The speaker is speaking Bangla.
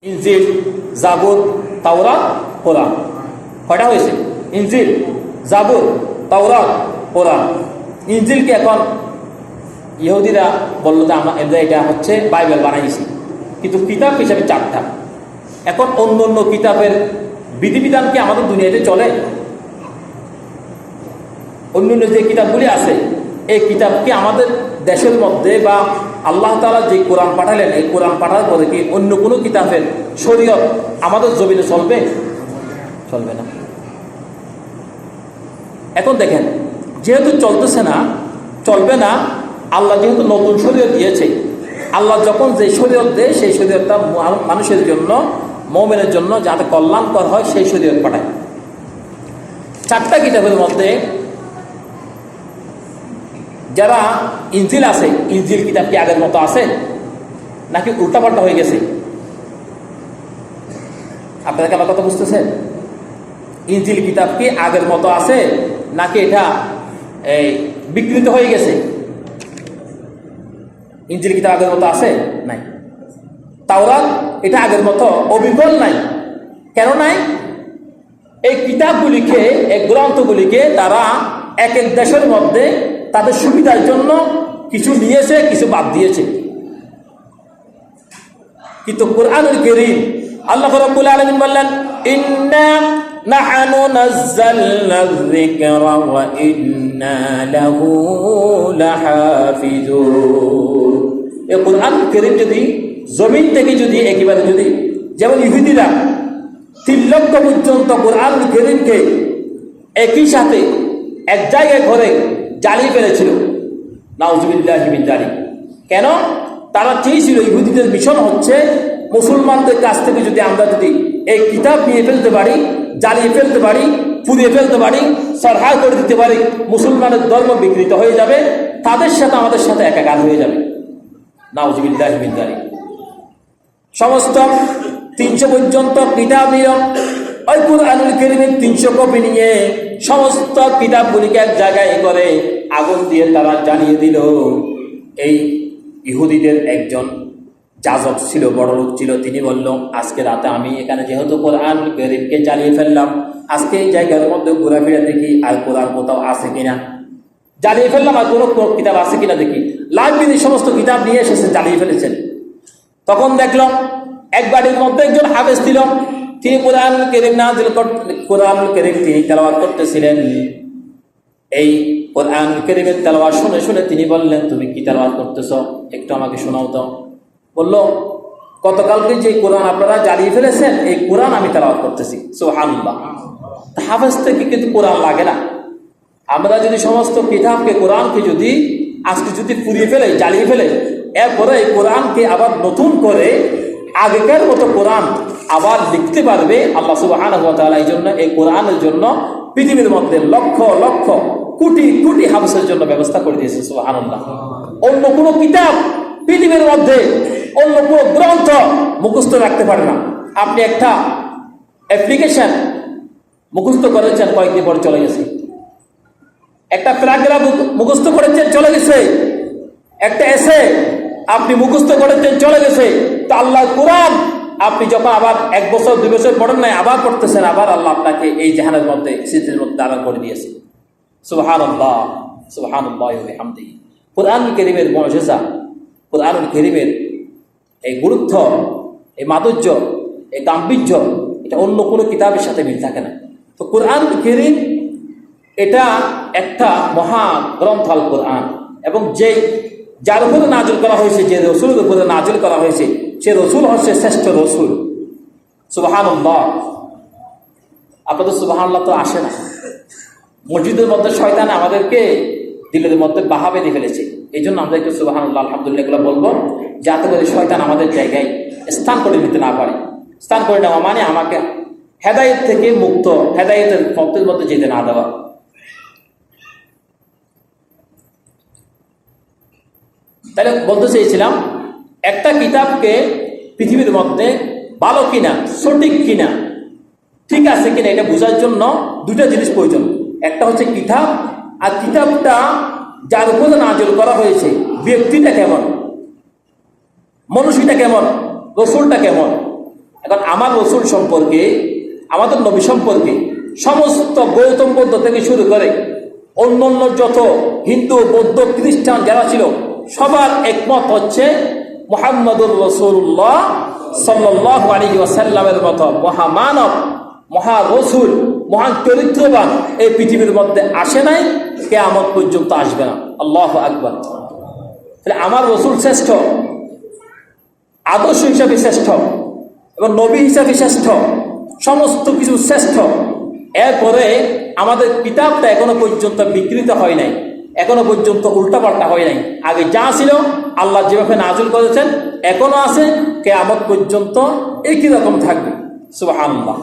ইনজিল, জাবুর, তাওরাত, কোরআন। কয়টা হয়েছে? ইনজিল, জাবুর, তাওরাত, কোরআন। ইনজিলকে এখন ইহুদিরা বললো যে আমরা এটা হচ্ছে বাইবেল বানাইছি, কিন্তু কিতাব হিসাবে 4টা। এখন অন্য অন্য কিতাবের বিধিবিধান কি আমাদের দুনিয়াতে চলে? অন্য অন্য যে কিতাবগুলি আছে, এই কিতাব কি আমাদের দেশের মধ্যে বা আল্লাহ তাআলা যে কোরআন পাঠালেন, এই কোরআন পাঠার পরে কি অন্য কোনো কিতাবের শরীয়ত আমাদের জমিনে চলবে? চলবে না। এখন দেখেন, যেহেতু চলতেছে না, চলবে না, আল্লাহ যেহেতু নতুন শরীয়ত দিয়েছে, আল্লাহ যখন যে শরীয়ত দেয় সেই শরীয়তটা মানুষের জন্য, মুমিনের জন্য যাতে কল্যাণকর হয়, সেই শরীয়ত পাঠায়। 4টা কিতাবের মধ্যে যারা ইনজিল আছে, ইনজিল কিতাব কি আগের মতো আছে নাকি উল্টাপাল্টা হয়ে গেছে? আপনারা কি আমার কথা বুঝতেছেন? ইনজিল কিতাব কি আগের মতো আছে নাকি এটা বিকৃত হয়ে গেছে? ইনজিল কিতাব আগের মতো আছে? নাই। তাওরাত এটা আগের মতো অবিকল নাই। কেন নাই? এই কিতাবগুলিকে, এই গ্রন্থগুলিকে তারা এক এক দেশের মধ্যে তাদের সুবিধার জন্য কিছু নিয়েছে, কিছু বাদ দিয়েছে। কিন্তু কুরআনুল কারীম আল্লাহ রাব্বুল আলামিন বললেন, ইন্না নাহনু নাযালনা যিকরা ওয়া ইন্না লাহু লাহাফিজুন। এই কুরআনুল কারীম যদি জমিন থেকে যদি একেবারে যদি যেমন ইহুদিরা 3 লক্ষ পর্যন্ত কুরআনুল কারীমকে একই সাথে এক জায়গায় ঘরে জ্বালিয়ে ফেলেছিল, নাউযুবিল্লাহি মিন যালিক। কেন? তারা চেয়েছিল, ইহুদিদের মিশন হচ্ছে মুসলমানদের কাছ থেকে যদি আমরা যদি এই কিতাব নিয়ে ফেলতে পারি, জ্বালিয়ে ফেলতে পারি, পুড়িয়ে ফেলতে পারি, সরহার করে দিতে পারি, মুসলমানের ধর্ম বিকৃত হয়ে যাবে, তাদের সাথে আমাদের সাথে একাকার হয়ে যাবে। নাউযুবিল্লাহি মিন যালিক। সমস্ত 300 পর্যন্ত কিতাব নিয়ে ওই কুরআনুল কারীমের 300 কপি নিয়ে সমস্ত কিতাবগুলিকে এক জায়গায় করে আগুন দিয়ে তারা জ্বালিয়ে দিল। এই ইহুদিদের একজন যাজক ছিল, বড় লোক ছিল, তিনি বলল, আজকে রাতে আমি এখানে যেহেতু কুরআনুল কারীমকে জ্বালিয়ে ফেললাম, আজকে এই জায়গার মধ্যে ঘোরাফেরা দেখি আর কোরআন কোথাও আছে কিনা। জ্বালিয়ে ফেললাম, আর কোনো কিতাব আছে কিনা দেখি। লাইব্রেরি সমস্ত কিতাব নিয়ে এসেছে, জ্বালিয়ে ফেলেছেন। তখন দেখলাম এক বাড়ির মধ্যে একজন হাফেজ ছিল, তিনি কুরআনুল কারীম কুরআনুল কারীম তিনি তেলাওয়াত করতেছিলেন। এই কুরআনুল কারীমের তেলাওয়াত শুনে শুনে তিনি বললেন, তুমি কি তেলাওয়াত করতেছ, একটু আমাকে শোনাও তো। বলল, গতকালকে যে কোরআন আপনারা জ্বালিয়ে ফেলেছেন, এই কোরআন আমি তেলাওয়াত করতেছি। সুবহানাল্লাহ। হাফেজ থেকে কিন্তু কোরআন লাগে না। আমরা যদি সমস্ত কিতাবকে, কোরআনকে যদি আজকে যদি পুড়িয়ে ফেলে, জ্বালিয়ে ফেলে, এরপরে এই কোরআনকে আবার নতুন করে আগেকার মতো কোরআন আবার লিখতে পারবে আল্লাহ সুবহানাহু ওয়া তাআলা। এই জন্য এই কোরআনের জন্য পৃথিবীর মধ্যে লক্ষ লক্ষ কোটি কোটি হাফেজের জন্য ব্যবস্থা করে দিয়েছে। সুবহানাল্লাহ। অন্য কোনো কিতাব পৃথিবীর মধ্যে, অন্য কোনো গ্রন্থ মুখস্থ রাখতে পারে না। আপনি একটা অ্যাপ্লিকেশন মুখস্থ করেছেন, কয়েকদিন পরে চলে গেছে। একটা প্যারাগ্রাফ মুখস্থ করেছেন, চলে গেছে। একটা এসে আপনি মুখস্থ করেছেন, চলে গেছে। তো আল্লাহর কোরআন আপনি যখন আবার 1 বছর 2 বছর পড়েন নাই, আবার পড়তেছেন, আবার আল্লাহ আপনাকে এই জাহানের মধ্যে, স্মৃতির মধ্যে দাঁড়া করে দিয়েছে। সুবহানাল্লাহ, সুবহানাল্লাহি ওয়া বিহামদিহি। কুরআনুল কারীমের মুজিজা, কুরআনুল কারীমের এই গুরুত্ব, এই মাধুর্য, এই গাম্ভীর্য, এটা অন্য কোনো কিতাবের সাথে মিল থাকে না। তো কুরআনুল কারীম এটা একটা মহা গ্রন্থ, আল কোরআন। এবং যার উপরে নাজিল করা হয়েছে, যে রসুলের উপরে নাজিল করা হয়েছে, সে রসুল হচ্ছে শ্রেষ্ঠ রসুল। সুবহানাল্লাহ। আপনাদের সুবহানাল্লাহ তো আসে না। মসজিদের মধ্যে শয়তান আমাদেরকে দিলের মধ্যে বাহা বেঁধে ফেলেছে। এই জন্য আমরা একটু সুবহানাল্লাহ, আলহামদুলিল্লাহ এগুলো বলবো, যাতে করে শয়তান আমাদের জায়গায় স্থান করে নিতে না পারে। স্থান করে নেওয়া মানে আমাকে হেদায়েত থেকে মুক্ত, হেদায়েতের পথের মধ্যে যেতে না দেওয়া। তাহলে বলতে চেয়েছিলাম, একটা কিতাবকে পৃথিবীর মধ্যে ভালো কিনা, সঠিক কিনা, ঠিক আছে কিনা, এটা বোঝার জন্য 2টা জিনিস প্রয়োজন। একটা হচ্ছে কিতাব, আর কিতাবটা যার উপরে নাজিল করা হয়েছে, ব্যক্তিটা কেমন, মনুষ্যটা কেমন, রসুলটা কেমন, আমার রসুল সম্পর্কে, আমাদের নবী সম্পর্কে সমস্ত গৌতম বুদ্ধ থেকে শুরু করে অন্যান্য যত হিন্দু, বৌদ্ধ, খ্রিস্টান যারা ছিল সবার একমত হচ্ছে মুহাম্মদুর রাসূলুল্লাহ সাল্লাল্লাহু আলাইহি ওয়াসাল্লামের মতো মহামানব, মহা রসুল, মহান চরিত্রবান এই পৃথিবীর মধ্যে আসে নাই, কিয়ামত পর্যন্ত আসবে না। আল্লাহু আকবার। তাহলে আমার রসুল শ্রেষ্ঠ, আদর্শ হিসাবে শ্রেষ্ঠ এবং নবী হিসাবে শ্রেষ্ঠ, সমস্ত কিছু শ্রেষ্ঠ। এরপরে আমাদের কিতাবটা এখনো পর্যন্ত বিকৃত হয় নাই, এখনো পর্যন্ত উল্টাপাল্টা হয় নাই। আগে যা ছিল আল্লাহ যেভাবে নাযিল করেছেন এখনো আছে, কিয়ামত পর্যন্ত একই রকম থাকবে। সুবহানাল্লাহ।